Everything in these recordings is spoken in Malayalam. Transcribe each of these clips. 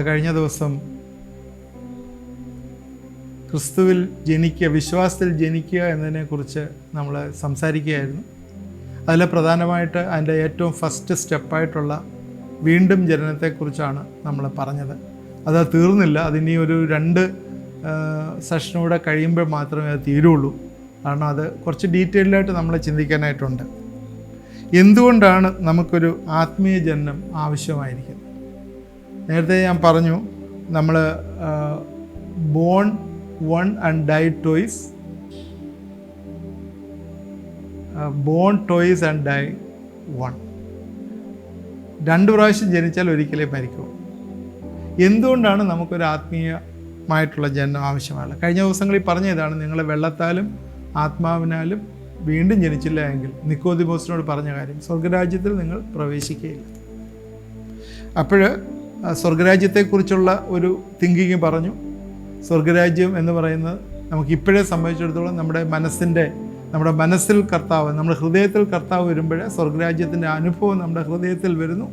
കഴിഞ്ഞ ദിവസം ക്രിസ്തുവിൽ ജനിക്കുക, വിശ്വാസത്തിൽ ജനിക്കുക എന്നതിനെക്കുറിച്ച് നമ്മൾ സംസാരിക്കുകയായിരുന്നു. അതിൽ പ്രധാനമായിട്ട് അതിൻ്റെ ഏറ്റവും ഫസ്റ്റ് സ്റ്റെപ്പായിട്ടുള്ള വീണ്ടും ജനനത്തെക്കുറിച്ചാണ് നമ്മൾ പറഞ്ഞത്. അത് തീർന്നില്ല, അതിനി ഒരു 2 സെഷനൂടെ കഴിയുമ്പോൾ മാത്രമേ അത് തീരുള്ളൂ. കാരണം അത് കുറച്ച് ഡീറ്റെയിൽഡായിട്ട് നമ്മൾ ചിന്തിക്കാനായിട്ടുണ്ട്. എന്തുകൊണ്ടാണ് നമുക്കൊരു ആത്മീയ ജനനം ആവശ്യമായിരിക്കുന്നത്? നേരത്തെ ഞാൻ പറഞ്ഞു, നമ്മൾ born once and die twice, born twice and die once. 2 പ്രാവശ്യം ജനിച്ചാൽ ഒരിക്കലേ മരിക്കൂ. എന്തുകൊണ്ടാണ് നമുക്കൊരു ആത്മീയമായിട്ടുള്ള ജനനം ആവശ്യമാണ്? കഴിഞ്ഞ ദിവസങ്ങളിൽ പറഞ്ഞതാണ്, നിങ്ങൾ വെള്ളത്താലും ആത്മാവിനാലും വീണ്ടും ജനിച്ചില്ല എങ്കിൽ, നിക്കോദിമോസിനോട് പറഞ്ഞ കാര്യം, സ്വർഗരാജ്യത്തിൽ നിങ്ങൾ പ്രവേശിക്കുകയില്ല. അപ്പോൾ സ്വർഗരാജ്യത്തെക്കുറിച്ചുള്ള ഒരു തിങ്കിങ് പറഞ്ഞു. സ്വർഗരാജ്യം എന്ന് പറയുന്നത് നമുക്കിപ്പോഴേ സംഭവിച്ചിടത്തോളം നമ്മുടെ മനസ്സിൽ കർത്താവ്, നമ്മുടെ ഹൃദയത്തിൽ കർത്താവ് വരുമ്പോഴേ സ്വർഗരാജ്യത്തിൻ്റെ അനുഭവം നമ്മുടെ ഹൃദയത്തിൽ വരുന്നു.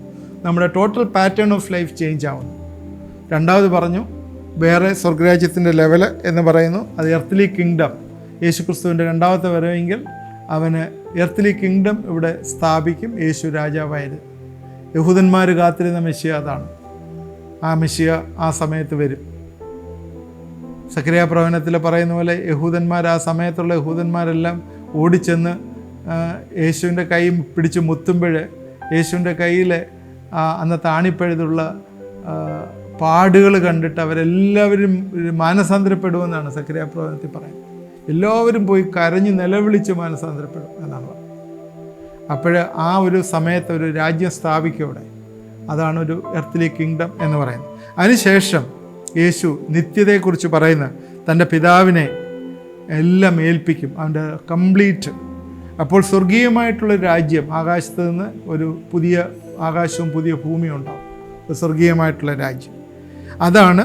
നമ്മുടെ total pattern of life change ആവുന്നു. രണ്ടാമത് പറഞ്ഞു, വേറെ സ്വർഗരാജ്യത്തിൻ്റെ ലെവല് എന്ന് പറയുന്നു, അത് എർത്തലി കിങ്ഡം. യേശുക്രിസ്തുവിൻ്റെ 2ാമത്തെ വരവെങ്കിൽ അവന് എർത്തലി കിങ്ഡം ഇവിടെ സ്ഥാപിക്കും. യേശു രാജാവായത്. യഹൂദന്മാർ കാത്തിരുന്ന മെസ്സിയ അതാണ്. ആ മെസ്സിയ ആ സമയത്ത് വരും. സക്കറിയ പ്രവചനത്തിൽ പറയുന്ന പോലെ ആ സമയത്തുള്ള യഹൂദന്മാരെല്ലാം ഓടിച്ചെന്ന് യേശുവിൻ്റെ കൈ പിടിച്ച് മുത്തുമ്പോൾ യേശുവിൻ്റെ കയ്യിലെ അന്നത്തെ ആണിപ്പഴുതുള്ള പാടുകൾ കണ്ടിട്ട് അവരെല്ലാവരും മാനസാന്തരപ്പെടുമെന്നാണ് സക്കറിയ പ്രവചനത്തിൽ പറയുന്നത്. എല്ലാവരും പോയി കരഞ്ഞ് നിലവിളിച്ച് മാനസാന്തരപ്പെടും എന്നാണ് പറയുന്നത്. അപ്പോൾ ആ ഒരു സമയത്ത് ഒരു രാജ്യം സ്ഥാപിക്കവിടെ. അതാണ് ഒരു എർത്തലി കിങ്ഡം എന്ന് പറയുന്നത്. അതിനുശേഷം യേശു നിത്യതയെക്കുറിച്ച് പറയുന്ന തൻ്റെ പിതാവിനെ എല്ലാം ഏൽപ്പിക്കും, അവൻ്റെ കംപ്ലീറ്റ്. അപ്പോൾ സ്വർഗീയമായിട്ടുള്ള രാജ്യം, ആകാശത്ത് നിന്ന് ഒരു പുതിയ ആകാശവും പുതിയ ഭൂമിയും ഉണ്ടാവും. സ്വർഗീയമായിട്ടുള്ള രാജ്യം, അതാണ്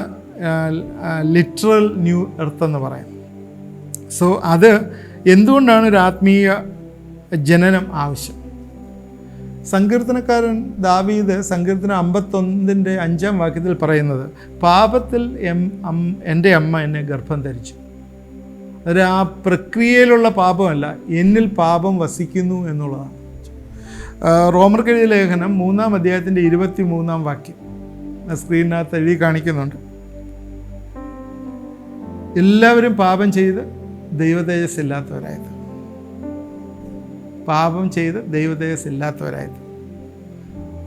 ലിറ്ററൽ ന്യൂ എർത്ത് എന്ന് പറയുന്നത്. സോ അത് എന്തുകൊണ്ടാണ് ഒരു ആത്മീയ ജനനം ആവശ്യം? സങ്കീർത്തനക്കാരൻ ദാവീദ് സങ്കീർത്തനം 51-ന്റെ 5-ാം വാക്യത്തിൽ പറയുന്നത്, പാപത്തിൽ എൻ്റെ അമ്മ എന്നെ ഗർഭം ധരിച്ചു. അത് ആ പ്രക്രിയയിലുള്ള പാപമല്ല, എന്നിൽ പാപം വസിക്കുന്നു എന്നുള്ളതാണ്. റോമർക്കെഴുതിയ ലേഖനം 3-ാം അധ്യായത്തിൻ്റെ 23-ാം വാക്യം സ്ക്രീനിനകത്ത് എഴുതി കാണിക്കുന്നുണ്ട്. എല്ലാവരും പാപം ചെയ്ത് ദൈവതേജസ് ഇല്ലാത്തവരായത്. പാപം ചെയ്ത് ദൈവതേജസ് ഇല്ലാത്തവരായത്.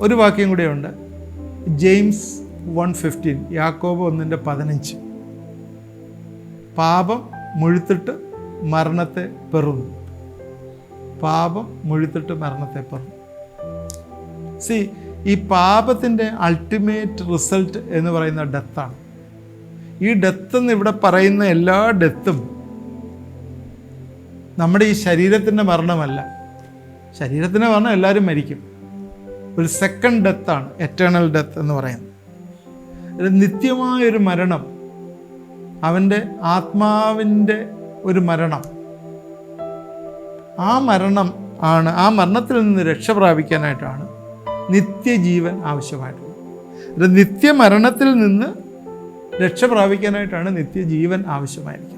ഒരു വാക്യം കൂടെയുണ്ട്, ജെയിംസ് 1:15, യാക്കോബ് 1:15. പാപം മുഴുത്തിട്ട് മരണത്തെ പെറുന്നു. പാപം മുഴുത്തിട്ട് മരണത്തെ പെറുന്നു. ഈ പാപത്തിൻ്റെ അൾട്ടിമേറ്റ് റിസൾട്ട് എന്ന് പറയുന്ന ഡെത്താണ്. ഈ ഡെത്ത് എന്ന് ഇവിടെ പറയുന്ന എല്ലാ ഡെത്തും നമ്മുടെ ഈ ശരീരത്തിൻ്റെ മരണമല്ല. ശരീരത്തിൻ്റെ മരണം എല്ലാവരും മരിക്കും. ഒരു സെക്കൻഡ് ഡെത്താണ് എറ്റേണൽ ഡെത്ത് എന്ന് പറയുന്നത്. ഒരു നിത്യമായൊരു മരണം, അവൻ്റെ ആത്മാവിൻ്റെ ഒരു മരണം. ആ മരണം ആണ്, ആ മരണത്തിൽ നിന്ന് രക്ഷ പ്രാപിക്കാനായിട്ടാണ് നിത്യജീവൻ ആവശ്യമായിട്ടുള്ളത്. നിത്യമരണത്തിൽ നിന്ന് രക്ഷ പ്രാപിക്കാനായിട്ടാണ് നിത്യജീവൻ ആവശ്യമായിരിക്കുന്നത്.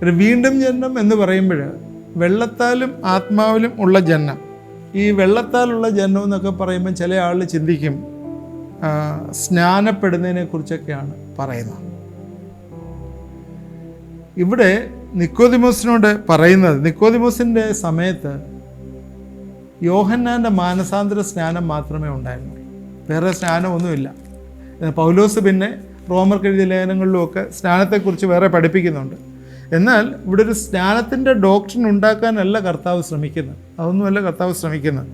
ഒരു വീണ്ടും ജനനം എന്ന് പറയുമ്പോൾ വെള്ളത്താലും ആത്മാവിലും ഉള്ള ജനനം. ഈ വെള്ളത്താലുള്ള ജനനം എന്നൊക്കെ പറയുമ്പോൾ ചില ആൾ ചിന്തിക്കും സ്നാനപ്പെടുന്നതിനെ കുറിച്ചൊക്കെയാണ് പറയുന്നത്. ഇവിടെ നിക്കോദിമോസിനോട് പറയുന്നത്, നിക്കോദിമോസിൻ്റെ സമയത്ത് യോഹന്നാൻ്റെ മാനസാന്തര സ്നാനം മാത്രമേ ഉണ്ടായിരുന്നുള്ളൂ, വേറെ സ്നാനമൊന്നുമില്ല. പൗലോസ് പിന്നെ റോമർക്കെഴുതിയ ലേഖനങ്ങളിലുമൊക്കെ സ്നാനത്തെക്കുറിച്ച് വേറെ പഠിപ്പിക്കുന്നുണ്ട്. എന്നാൽ ഇവിടെ ഒരു സ്നാനത്തിൻ്റെ ഡോക്ട്രിൻ ഉണ്ടാക്കാനല്ല കർത്താവ് ശ്രമിക്കുന്നത്. അതൊന്നുമല്ല കർത്താവ് ശ്രമിക്കുന്നത്.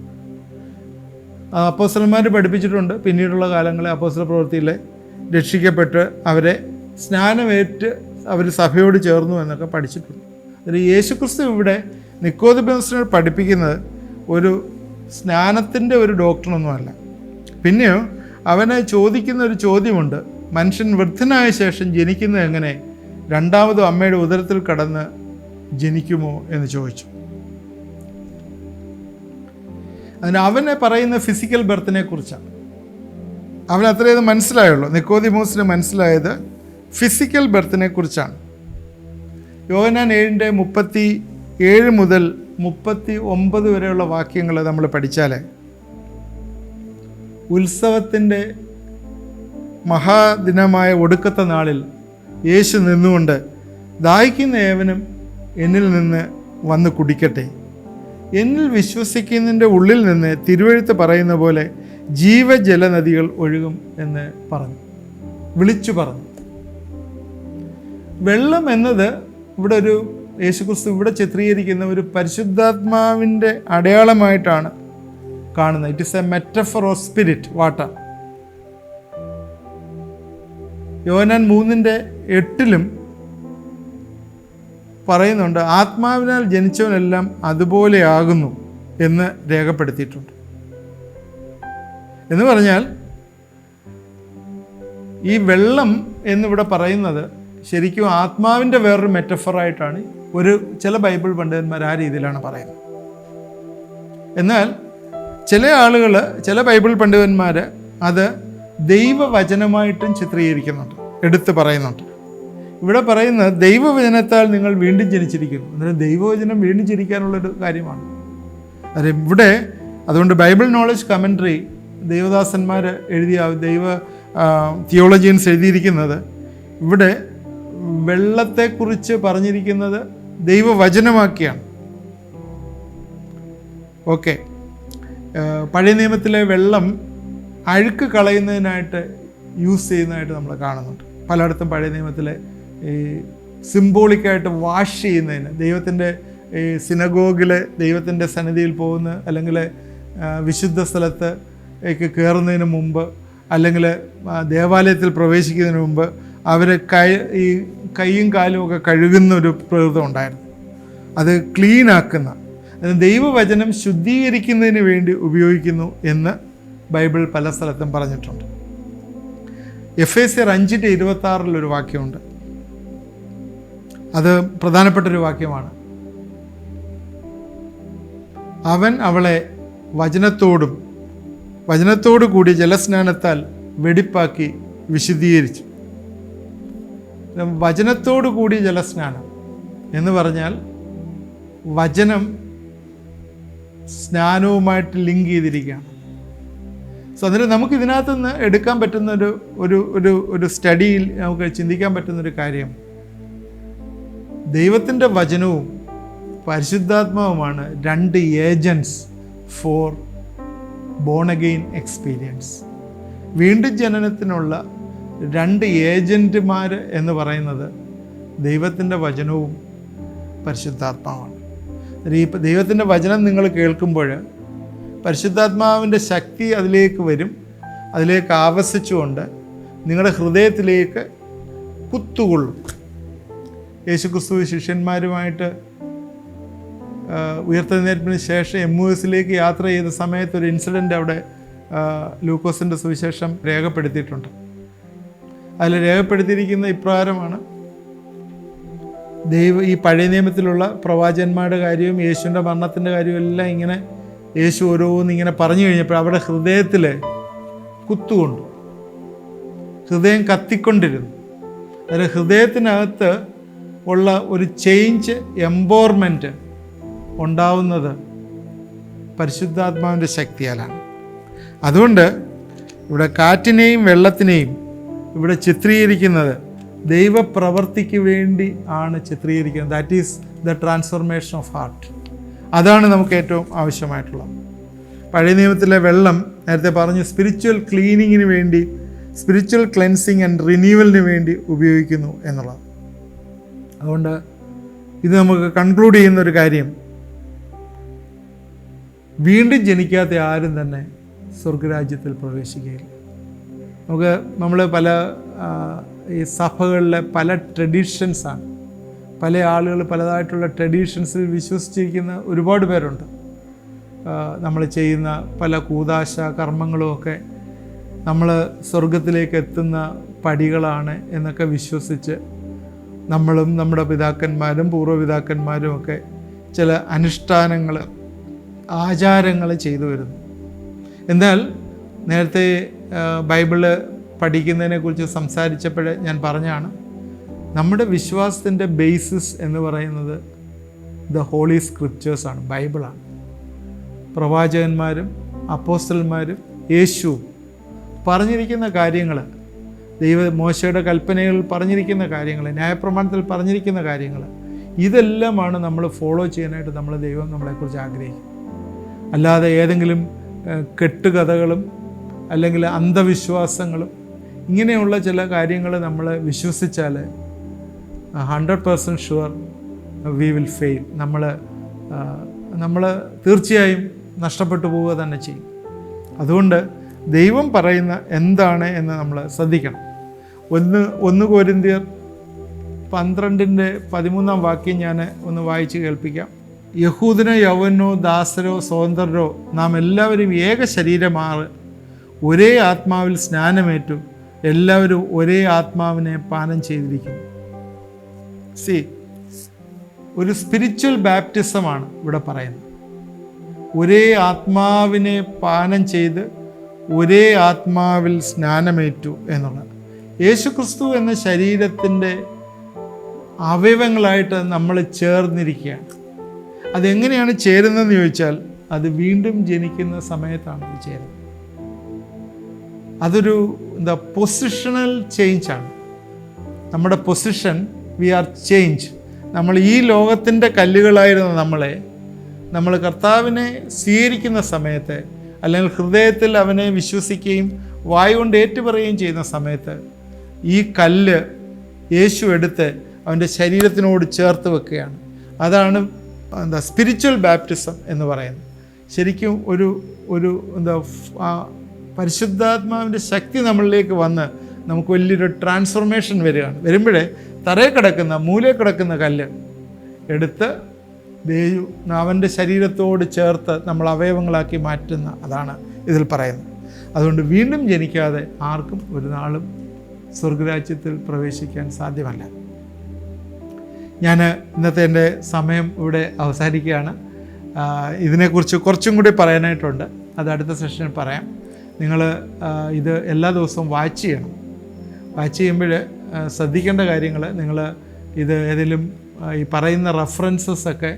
അപ്പോസ്തലന്മാർ പഠിപ്പിച്ചിട്ടുണ്ട്. പിന്നീടുള്ള കാലങ്ങളിൽ അപ്പോസ്തല പ്രവൃത്തിയിലെ രക്ഷിക്കപ്പെട്ട് അവരെ സ്നാനമേറ്റ് അവർ സഭയോട് ചേർന്നു എന്നൊക്കെ പഠിച്ചിട്ടുണ്ട്. അതിൽ യേശുക്രിസ്തു ഇവിടെ നിക്കോദിമോസിനെ പഠിപ്പിക്കുന്നത് ഒരു സ്നാനത്തിൻ്റെ ഒരു ഡോക്ടറൊന്നുമല്ല. പിന്നെയോ അവനെ ചോദിക്കുന്ന ഒരു ചോദ്യമുണ്ട്, മനുഷ്യൻ വൃദ്ധനായ ശേഷം ജനിക്കുന്നത് എങ്ങനെ? രണ്ടാമതും അമ്മയുടെ ഉദരത്തിൽ കടന്ന് ജനിക്കുമോ എന്ന് ചോദിച്ചു. അതിന് അവനെ പറയുന്ന ഫിസിക്കൽ ബർത്തിനെ കുറിച്ചാണ്. അവൻ അത്രയത് മനസ്സിലായുള്ളൂ. നിക്കോദിമോസിന് മനസ്സിലായത് ഫിസിക്കൽ ബർത്തിനെ കുറിച്ചാണ്. യോഹന്നാൻ 7:37 മുതൽ 39 വരെയുള്ള വാക്യങ്ങൾ നമ്മൾ പഠിച്ചാൽ, ഉത്സവത്തിൻ്റെ മഹാദിനമായ ഒടുക്കത്തെ നാളിൽ യേശു നിന്നുകൊണ്ട്, ദാഹിക്കുന്ന ഏവനും എന്നിൽ നിന്ന് വന്ന് കുടിക്കട്ടെ, എന്നിൽ വിശ്വസിക്കുന്നതിൻ്റെ ഉള്ളിൽ നിന്ന് തിരുവെഴുത്ത് പറയുന്ന പോലെ ജീവജല നദികൾ ഒഴുകും എന്ന് പറഞ്ഞു, വിളിച്ചു പറഞ്ഞു. വെള്ളം എന്നത് ഇവിടെ ഒരു യേശുക്രിസ്തു ഇവിടെ ചിത്രീകരിക്കുന്ന ഒരു പരിശുദ്ധാത്മാവിൻ്റെ അടയാളമായിട്ടാണ് കാണുന്നത്. It is a metaphor of spirit water. Yohannan 3:8 പറയുന്നുണ്ട്, ആത്മാവിനാൽ ജനിച്ചവനെല്ലാം അതുപോലെയാകുന്നു എന്ന് രേഖപ്പെടുത്തിയിട്ടുണ്ട്. എന്ന് പറഞ്ഞാൽ ഈ വെള്ളം എന്നിവിടെ പറയുന്നത് ശരിക്കും ആത്മാവിൻ്റെ വേറൊരു മെറ്റഫറായിട്ടാണ് ചില ബൈബിൾ പണ്ഡിതന്മാർ ആ രീതിയിലാണ് പറയുന്നത്. എന്നാൽ ചില ആളുകൾ, ചില ബൈബിൾ പണ്ഡിതന്മാർ അത് ദൈവവചനമായിട്ടും ചിത്രീകരിക്കുന്നുണ്ട്, എടുത്ത് പറയുന്നുണ്ട്. ഇവിടെ പറയുന്നത് ദൈവവചനത്താൽ നിങ്ങൾ വീണ്ടും ജനിച്ചിരിക്കുന്നു. അന്നേരം ദൈവവചനം വീണ്ടും ജനിക്കാനുള്ളൊരു കാര്യമാണ്. അത് ഇവിടെ അതുകൊണ്ട് ബൈബിൾ നോളജ് കമൻട്രി ദൈവദാസന്മാർ എഴുതിയ തിയോളജിയൻസ് എഴുതിയിരിക്കുന്നത്, ഇവിടെ വെള്ളത്തെക്കുറിച്ച് പറഞ്ഞിരിക്കുന്നത് ദൈവവചനമാക്കിയാണ്. ഓക്കെ, പഴയ നിയമത്തിലെ വെള്ളം അഴുക്ക് കളയുന്നതിനായിട്ട് യൂസ് ചെയ്യുന്നതായിട്ട് നമ്മൾ കാണുന്നുണ്ട്. പലയിടത്തും പഴയ നിയമത്തിലെ ഈ സിംബോളിക്കായിട്ട് വാഷ് ചെയ്യുന്നതിന്, ദൈവത്തിൻ്റെ ഈ സിനഗോഗിൽ ദൈവത്തിൻ്റെ സന്നിധിയിൽ പോകുന്ന, അല്ലെങ്കിൽ വിശുദ്ധ സ്ഥലത്തേക്ക് കയറുന്നതിന് മുമ്പ്, അല്ലെങ്കിൽ ദേവാലയത്തിൽ പ്രവേശിക്കുന്നതിന് മുമ്പ് അവർ ഈ കൈയും കാലും ഒക്കെ കഴുകുന്ന ഒരു പ്രകൃതം ഉണ്ടായിരുന്നു. അത് ക്ലീനാക്കുന്ന, ദൈവവചനം ശുദ്ധീകരിക്കുന്നതിന് വേണ്ടി ഉപയോഗിക്കുന്നു എന്ന് ബൈബിൾ പല സ്ഥലത്തും പറഞ്ഞിട്ടുണ്ട്. എഫേസ്യർ 5:26 വാക്യമുണ്ട്. അത് പ്രധാനപ്പെട്ടൊരു വാക്യമാണ്. അവൻ അവളെ വചനത്തോടു കൂടി ജലസ്നാനത്താൽ വെടിപ്പാക്കി വിശുദ്ധീകരിച്ചു. വചനത്തോടു കൂടി ജലസ്നാനം എന്ന് പറഞ്ഞാൽ വചനം സ്നാനവുമായിട്ട് ലിങ്ക് ചെയ്തിരിക്കുകയാണ്. സോ അതിന് നമുക്ക് ഇതിനകത്തുനിന്ന് എടുക്കാൻ പറ്റുന്ന ഒരു സ്റ്റഡിയിൽ നമുക്ക് ചിന്തിക്കാൻ പറ്റുന്നൊരു കാര്യം, ദൈവത്തിൻ്റെ വചനവും പരിശുദ്ധാത്മാവുമാണ് 2 agents for born again experience. വീണ്ടും ജനനത്തിനുള്ള 2 ഏജൻറ്റുമാർ എന്ന് പറയുന്നത് ദൈവത്തിൻ്റെ വചനവും പരിശുദ്ധാത്മാവാണ്. ഈ ദൈവത്തിൻ്റെ വചനം നിങ്ങൾ കേൾക്കുമ്പോൾ പരിശുദ്ധാത്മാവിൻ്റെ ശക്തി അതിലേക്ക് വരും. അതിലേക്ക് ആവസിച്ചുകൊണ്ട് നിങ്ങളുടെ ഹൃദയത്തിലേക്ക് കുത്തുകൊള്ളും. യേശുക്രിസ്തു ശിഷ്യന്മാരുമായിട്ട് ഉയർത്തെഴുന്നേൽപ്പിന് ശേഷം എമ്മൂസിലേക്ക് യാത്ര ചെയ്ത സമയത്ത് ഒരു ഇൻസിഡൻ്റ് അവിടെ ലൂക്കോസിൻ്റെ സുവിശേഷം രേഖപ്പെടുത്തിയിട്ടുണ്ട്. അതിൽ രേഖപ്പെടുത്തിയിരിക്കുന്ന ഇപ്രകാരമാണ്, ഈ പഴയ നിയമത്തിലുള്ള പ്രവാചകന്മാരുടെ കാര്യവും യേശുവിൻ്റെ മരണത്തിൻ്റെ കാര്യവും എല്ലാം ഇങ്ങനെ യേശു ഓരോന്നിങ്ങനെ പറഞ്ഞു കഴിഞ്ഞപ്പോൾ അവിടെ ഹൃദയത്തിൽ കുത്തുകൊണ്ടു, ഹൃദയം കത്തിക്കൊണ്ടിരുന്നു. അതിൽ ഹൃദയത്തിനകത്ത് ഉള്ള ഒരു ചേഞ്ച്, എംപവർമെൻറ്റ് ഉണ്ടാവുന്നത് പരിശുദ്ധാത്മാവിൻ്റെ ശക്തിയാലാണ്. അതുകൊണ്ട് ഇവിടെ കാറ്റിനെയും വെള്ളത്തിനെയും ഇവിടെ ചിത്രീകരിക്കുന്നത് ദൈവപ്രവർത്തിക്ക് വേണ്ടി ആണ് ചിത്രീകരിക്കുന്നത്. That is the transformation of heart. അതാണ് നമുക്ക് ഏറ്റവും ആവശ്യമായിട്ടുള്ളത്. പഴയ നിയമത്തിലെ വെള്ളം നേരത്തെ പറഞ്ഞു സ്പിരിച്വൽ ക്ലീനിങ്ങിന് വേണ്ടി, സ്പിരിച്വൽ ക്ലെൻസിങ് ആൻഡ് റിന്യൂവലിന് വേണ്ടി ഉപയോഗിക്കുന്നു എന്നുള്ളത്. അതുകൊണ്ട് ഇത് നമുക്ക് കൺക്ലൂഡ് ചെയ്യുന്നൊരു കാര്യം, വീണ്ടും ജനിക്കാത്ത ആരും തന്നെ സ്വർഗരാജ്യത്തിൽ പ്രവേശിക്കുകയില്ല. നമ്മൾ പല ഈ സഭകളിലെ പല ട്രഡീഷൻസാണ്, പല ആളുകൾ പലതായിട്ടുള്ള ട്രഡീഷൻസിൽ വിശ്വസിച്ചിരിക്കുന്ന ഒരുപാട് പേരുണ്ട്. നമ്മൾ ചെയ്യുന്ന പല കൂദാശ കർമ്മങ്ങളുമൊക്കെ നമ്മൾ സ്വർഗത്തിലേക്ക് എത്തുന്ന പടികളാണ് എന്നൊക്കെ വിശ്വസിച്ച് നമ്മളും നമ്മുടെ പിതാക്കന്മാരും പൂർവ്വപിതാക്കന്മാരും ഒക്കെ ചില അനുഷ്ഠാനങ്ങൾ, ആചാരങ്ങൾ ചെയ്തു വരുന്നു. എന്നാൽ നേരത്തെ ബൈബിള് പഠിക്കുന്നതിനെക്കുറിച്ച് സംസാരിച്ചപ്പോൾ ഞാൻ പറഞ്ഞാണ്, നമ്മുടെ വിശ്വാസത്തിൻ്റെ ബേസിസ് എന്ന് പറയുന്നത് ദ ഹോളി സ്ക്രിപ്റ്റേഴ്സാണ്, ബൈബിളാണ്. പ്രവാചകന്മാരും അപ്പോസ്തലന്മാരും യേശുവും പറഞ്ഞിരിക്കുന്ന കാര്യങ്ങൾ, മോശയുടെ കൽപ്പനകളിൽ പറഞ്ഞിരിക്കുന്ന കാര്യങ്ങൾ, ന്യായപ്രമാണത്തിൽ പറഞ്ഞിരിക്കുന്ന കാര്യങ്ങൾ, ഇതെല്ലാമാണ് നമ്മൾ ഫോളോ ചെയ്യാനായിട്ട് ദൈവം നമ്മളെക്കുറിച്ച് ആഗ്രഹിക്കും. അല്ലാതെ ഏതെങ്കിലും കെട്ടുകഥകളും അല്ലെങ്കിൽ അന്ധവിശ്വാസങ്ങളും ഇങ്ങനെയുള്ള ചില കാര്യങ്ങൾ നമ്മൾ വിശ്വസിച്ചാൽ 100% ഷുവർ വി വിൽ ഫെയിൽ. നമ്മൾ തീർച്ചയായും നഷ്ടപ്പെട്ടു പോവുക തന്നെ ചെയ്യും. അതുകൊണ്ട് ദൈവം പറയുന്ന എന്താണ് എന്ന് നമ്മൾ ശ്രദ്ധിക്കണം. 1 കൊരിന്ത്യർ 12:13 വാക്യം ഞാൻ ഒന്ന് വായിച്ച് കേൾപ്പിക്കാം. യഹൂദനോ യവനോ ദാസരോ സ്വതന്ത്രരോ നാം എല്ലാവരും ഏക ശരീരമാണ്, ഒരേ ആത്മാവിൽ സ്നാനമേറ്റു, എല്ലാവരും ഒരേ ആത്മാവിനെ പാനം ചെയ്തിരിക്കുന്നു. ഒരു സ്പിരിച്വൽ ബാപ്റ്റിസമാണ് ഇവിടെ പറയുന്നത്. ഒരേ ആത്മാവിനെ പാനം ചെയ്ത് ഒരേ ആത്മാവിൽ സ്നാനമേറ്റു എന്നുള്ളത്. യേശുക്രിസ്തു എന്ന ശരീരത്തിൻ്റെ അവയവങ്ങളായിട്ട് നമ്മൾ ചേർന്നിരിക്കുകയാണ്. അതെങ്ങനെയാണ് ചേരുന്നതെന്ന് ചോദിച്ചാൽ, അത് വീണ്ടും ജനിക്കുന്ന സമയത്താണ് അത് ചേരുന്നത്. അതൊരു പൊസിഷണൽ ചേഞ്ചാണ്. നമ്മുടെ പൊസിഷൻ, വി ആർ ചേഞ്ച്. നമ്മൾ ഈ ലോകത്തിൻ്റെ കല്ലുകളായിരുന്ന നമ്മൾ കർത്താവിനെ സ്വീകരിക്കുന്ന സമയത്ത്, അല്ലെങ്കിൽ ഹൃദയത്തിൽ അവനെ വിശ്വസിക്കുകയും വായുകൊണ്ട് ഏറ്റുപറയുകയും ചെയ്യുന്ന സമയത്ത്, ഈ കല്ല് യേശു എടുത്ത് അവൻ്റെ ശരീരത്തിനോട് ചേർത്ത് വെക്കുകയാണ്. അതാണ് സ്പിരിച്വൽ ബാപ്റ്റിസം എന്ന് പറയുന്നത്. ശരിക്കും ഒരു പരിശുദ്ധാത്മാവിൻ്റെ ശക്തി നമ്മളിലേക്ക് വന്ന് നമുക്ക് വലിയൊരു ട്രാൻസ്ഫോർമേഷൻ വരുമ്പോഴേ മൂലയിൽ കിടക്കുന്ന കല്ല് എടുത്ത് അവൻ്റെ ശരീരത്തോട് ചേർത്ത് നമ്മൾ അവയവങ്ങളാക്കി മാറ്റുന്ന, അതാണ് ഇതിൽ പറയുന്നത്. അതുകൊണ്ട് വീണ്ടും ജനിക്കാതെ ആർക്കും ഒരു നാളും സ്വർഗരാജ്യത്തിൽ പ്രവേശിക്കാൻ സാധ്യമല്ല. ഞാൻ ഇന്നത്തെ എൻ്റെ സമയം ഇവിടെ അവസാനിക്കുകയാണ്. ഇതിനെക്കുറിച്ച് കുറച്ചും കൂടി പറയാനായിട്ടുണ്ട്, അത് അടുത്ത സെഷനിൽ പറയാം. നിങ്ങൾ ഇത് എല്ലാ ദിവസവും വാച്ച് ചെയ്യണം. വാച്ച് ചെയ്യുമ്പോൾ ശ്രദ്ധിക്കേണ്ട കാര്യങ്ങൾ, നിങ്ങൾ ഇത് ഏതെങ്കിലും ഈ പറയുന്ന റെഫറൻസസൊക്കെ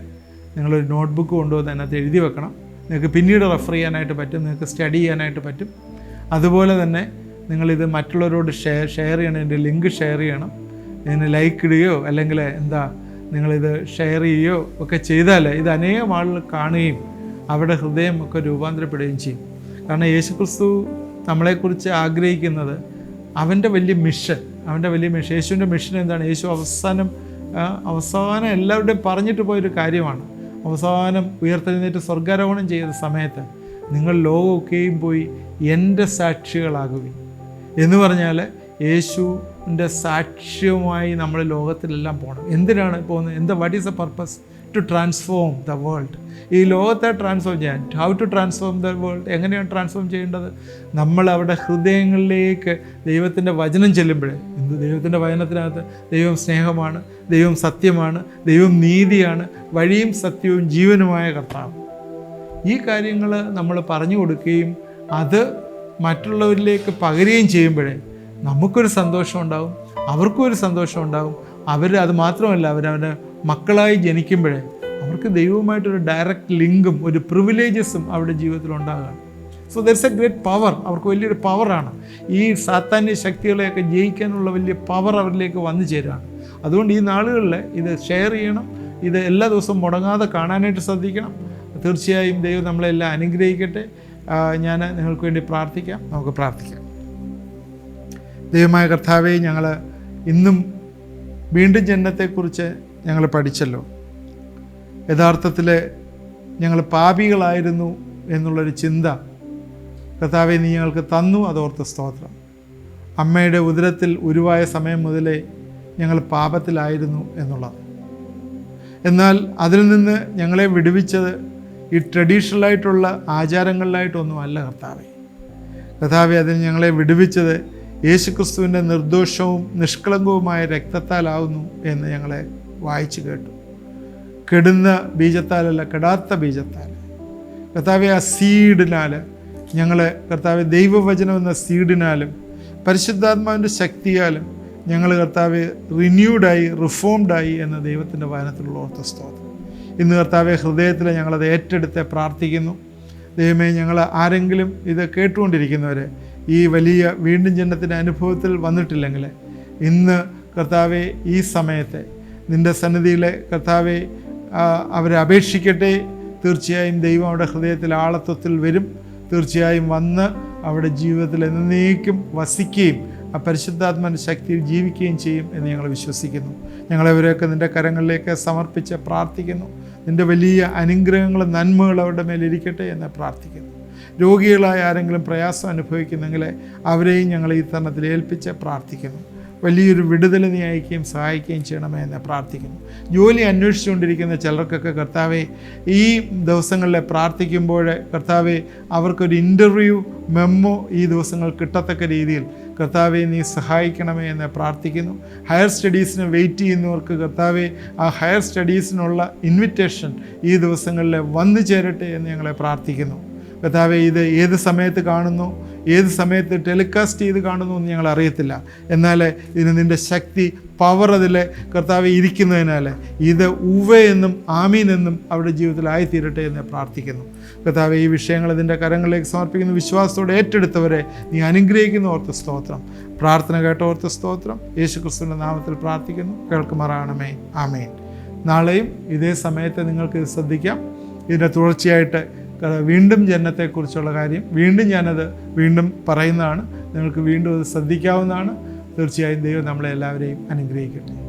നിങ്ങളൊരു നോട്ട്ബുക്ക് കൊണ്ടുവന്ന് അതിനകത്ത് എഴുതി വെക്കണം. നിങ്ങൾക്ക് പിന്നീട് റെഫർ ചെയ്യാനായിട്ട് പറ്റും, നിങ്ങൾക്ക് സ്റ്റഡി ചെയ്യാനായിട്ട് പറ്റും. അതുപോലെ തന്നെ നിങ്ങളിത് മറ്റുള്ളവരോട് ഷെയർ ചെയ്യണം, ഇതിൻ്റെ ലിങ്ക് ഷെയർ ചെയ്യണം. ഇതിന് ലൈക്ക് ഇടുകയോ അല്ലെങ്കിൽ നിങ്ങളിത് ഷെയർ ചെയ്യുകയോ ഒക്കെ ചെയ്താൽ ഇത് അനേകം ആളുകൾ കാണുകയും അവരുടെ ഹൃദയം ഒക്കെ രൂപാന്തരപ്പെടുകയും ചെയ്യും. കാരണം യേശുക്രിസ്തു നമ്മളെക്കുറിച്ച് ആഗ്രഹിക്കുന്നത് അവൻ്റെ വലിയ മിഷൻ. യേശുവിൻ്റെ മിഷൻ എന്താണ്? യേശു അവസാനം എല്ലാവരുടെയും പറഞ്ഞിട്ട് പോയൊരു കാര്യമാണ്. അവസാനം ഉയർത്തെഴുന്നേറ്റ് സ്വർഗാരോഹണം ചെയ്ത സമയത്ത് നിങ്ങൾ ലോകമൊക്കെയും പോയി എൻ്റെ സാക്ഷികളാകുകയും എന്ന് പറഞ്ഞാൽ യേശുവിൻ്റെ സാക്ഷ്യവുമായി നമ്മൾ ലോകത്തിലെല്ലാം പോകണം. എന്തിനാണ് പോകുന്നത്? What is the purpose? To transform the world. ഈ ലോകത്തെ ട്രാൻസ്ഫോം ചെയ്യാൻ, how to transform the world, എങ്ങനെയാണ് ട്രാൻസ്ഫോം ചെയ്യേണ്ടത്? നമ്മൾ അവരുടെ ഹൃദയങ്ങളിലേക്ക് ദൈവത്തിൻ്റെ വചനം ചെല്ലുമ്പോൾ, ദൈവത്തിൻ്റെ വചനത്തിനകത്ത് ദൈവം സ്നേഹമാണ്, ദൈവം സത്യമാണ്, ദൈവം നീതിയാണ്, വഴിയും സത്യവും ജീവനുമായ കർത്താവ്. ഈ കാര്യങ്ങൾ നമ്മൾ പറഞ്ഞു കൊടുക്കുകയും അത് മറ്റുള്ളവരിലേക്ക് പകരുകയും ചെയ്യുമ്പോഴേ നമുക്കൊരു സന്തോഷം ഉണ്ടാവും, അവർക്കും ഒരു സന്തോഷം ഉണ്ടാവും. അത് മാത്രമല്ല, അവരവൻ്റെ മക്കളായി ജനിക്കുമ്പോഴേ അവർക്ക് ദൈവവുമായിട്ടൊരു ഡയറക്റ്റ് ലിങ്കും ഒരു പ്രിവിലേജസും അവരുടെ ജീവിതത്തിൽ ഉണ്ടാകുകയാണ്. So there is a great power. അവർക്ക് വലിയൊരു പവറാണ്. ഈ സാത്താന്യ ശക്തികളെയൊക്കെ ജയിക്കാനുള്ള വലിയ പവർ അവരിലേക്ക് വന്നു ചേരുകയാണ്. അതുകൊണ്ട് ഈ നാളുകളിൽ ഇത് ഷെയർ ചെയ്യണം. ഇത് എല്ലാ ദിവസവും മുടങ്ങാതെ കാണാനായിട്ട് ശ്രദ്ധിക്കണം. തീർച്ചയായും ദൈവം നമ്മളെല്ലാം അനുഗ്രഹിക്കട്ടെ. ഞാൻ നിങ്ങൾക്ക് വേണ്ടി പ്രാർത്ഥിക്കാം. നമുക്ക് പ്രാർത്ഥിക്കാം. ദൈവമായ കർത്താവേ, ഞങ്ങൾ ഇന്നും വീണ്ടും ജനനത്തെക്കുറിച്ച് ഞങ്ങൾ പഠിച്ചല്ലോ. യഥാർത്ഥത്തിൽ ഞങ്ങൾ പാപികളായിരുന്നു എന്നുള്ളൊരു ചിന്ത കർത്താവേ നീ ഞങ്ങൾക്ക് തന്നു. അതോർത്ത് സ്തോത്രം. അമ്മയുടെ ഉദരത്തിൽ ഉരുവായ സമയം മുതലേ ഞങ്ങൾ പാപത്തിലായിരുന്നു എന്നുള്ളത്. എന്നാൽ അതിൽ നിന്ന് ഞങ്ങളെ വിടുവിച്ചത് ഈ ട്രഡീഷണലായിട്ടുള്ള ആചാരങ്ങളിലായിട്ടൊന്നും അല്ല കർത്താവേ. അതിന് ഞങ്ങളെ വിടുവിച്ചത് യേശുക്രിസ്തുവിൻ്റെ നിർദോഷവും നിഷ്കളങ്കവുമായ രക്തത്താലാവുന്നു എന്ന് ഞങ്ങളെ വായിച്ചു കേട്ടു. കെടുന്ന ബീജത്താലല്ല, കെടാത്ത ബീജത്താൽ കർത്താവേ, ആ സീഡിനാൽ ഞങ്ങളെ കർത്താവെ ദൈവവചനം എന്ന സീഡിനാലും പരിശുദ്ധാത്മാവിൻ്റെ ശക്തിയാലും ഞങ്ങൾ കർത്താവെ റിന്യൂഡായി റിഫോംഡായി എന്ന ദൈവത്തിൻ്റെ വചനത്തിലുള്ള ഓർത്ത സ്തോത്രം. ഇന്ന് കർത്താവെ ഹൃദയത്തിൽ ഞങ്ങളത് ഏറ്റെടുത്ത് പ്രാർത്ഥിക്കുന്നു. ദൈവമേ, ഞങ്ങൾ ആരെങ്കിലും ഇത് കേട്ടുകൊണ്ടിരിക്കുന്നവരെ ഈ വലിയ വീണ്ടും ജനനത്തിൻ്റെ അനുഭവത്തിൽ വന്നിട്ടില്ലെങ്കിൽ ഇന്ന് കർത്താവെ ഈ സമയത്തെ നിൻ്റെ സന്നിധിയിലെ കർത്താവെ അവരെ അപേക്ഷിക്കട്ടെ. തീർച്ചയായും ദൈവം അവരുടെ ഹൃദയത്തിൽ ആളത്വത്തിൽ വരും. തീർച്ചയായും വന്ന് അവരുടെ ജീവിതത്തിൽ എന്നേക്കും വസിക്കുകയും ആ പരിശുദ്ധാത്മാവിൻ്റെ ശക്തിയിൽ ജീവിക്കുകയും ചെയ്യും എന്ന് ഞങ്ങൾ വിശ്വസിക്കുന്നു. ഞങ്ങളവരെയൊക്കെ നിൻ്റെ കരങ്ങളിലേക്ക് സമർപ്പിച്ച് പ്രാർത്ഥിക്കുന്നു. നിൻ്റെ വലിയ അനുഗ്രഹങ്ങളും നന്മകളും അവരുടെ മേലിരിക്കട്ടെ എന്ന് പ്രാർത്ഥിക്കുന്നു. രോഗികളായ ആരെങ്കിലും പ്രയാസം അനുഭവിക്കുന്നെങ്കിൽ അവരെയും ഞങ്ങൾ ഈ തരണത്തിൽ ഏൽപ്പിച്ച് പ്രാർത്ഥിക്കുന്നു. വലിയൊരു വിടുതൽ നീ അയക്കുകയും സഹായിക്കുകയും ചെയ്യണമേ എന്ന് പ്രാർത്ഥിക്കുന്നു. ജോലി അന്വേഷിച്ചുകൊണ്ടിരിക്കുന്ന ചിലർക്കൊക്കെ കർത്താവെ ഈ ദിവസങ്ങളിൽ പ്രാർത്ഥിക്കുമ്പോൾ കർത്താവെ അവർക്കൊരു ഇൻ്റർവ്യൂ മെമ്മോ ഈ ദിവസങ്ങൾ കിട്ടത്തക്ക രീതിയിൽ കർത്താവെ നീ സഹായിക്കണമേ എന്ന് പ്രാർത്ഥിക്കുന്നു. ഹയർ സ്റ്റഡീസിന് വെയിറ്റ് ചെയ്യുന്നവർക്ക് കർത്താവെ ആ ഹയർ സ്റ്റഡീസിനുള്ള ഇൻവിറ്റേഷൻ ഈ ദിവസങ്ങളിൽ വന്നു ചേരട്ടെ എന്ന് ഞങ്ങളെ പ്രാർത്ഥിക്കുന്നു. കർത്താവെ ഇത് ഏത് സമയത്ത് കാണുന്നു, ഏത് സമയത്ത് ടെലികാസ്റ്റ് ചെയ്ത് കാണുന്നു എന്ന് ഞങ്ങൾ അറിയത്തില്ല. എന്നാൽ ഇതിന് നിൻ്റെ ശക്തി പവർ അതിൽ കർത്താവെ ഇരിക്കുന്നതിനാൽ ഇത് ഉവ്വ എന്നും ആമീൻ എന്നും അവരുടെ ജീവിതത്തിൽ ആയിത്തീരട്ടെ എന്ന് പ്രാർത്ഥിക്കുന്നു. കർത്താവെ ഈ വിഷയങ്ങൾ നിൻ്റെ കരങ്ങളിലേക്ക് സമർപ്പിക്കുന്ന വിശ്വാസത്തോടെ ഏറ്റെടുത്തവരെ നീ അനുഗ്രഹിക്കുന്ന ഓർത്ത സ്തോത്രം. പ്രാർത്ഥന കേട്ട ഓർത്ത സ്തോത്രം യേശുക്രിസ്തുവിൻ്റെ നാമത്തിൽ പ്രാർത്ഥിക്കുന്നു. കേൾക്കുമാറാണമേ. ആമേൻ. നാളെയും ഇതേ സമയത്ത് നിങ്ങൾക്ക് ഇത് ശ്രദ്ധിക്കാം. ഇതിൻ്റെ തുടർച്ചയായിട്ട് വീണ്ടും ജനനത്തെക്കുറിച്ചുള്ള കാര്യം ഞാനത് വീണ്ടും പറയുന്നതാണ്. നിങ്ങൾക്ക് വീണ്ടും അത് ശ്രദ്ധിക്കാവുന്നതാണ്. തീർച്ചയായും ദൈവം നമ്മളെ എല്ലാവരെയും അനുഗ്രഹിക്കട്ടെ.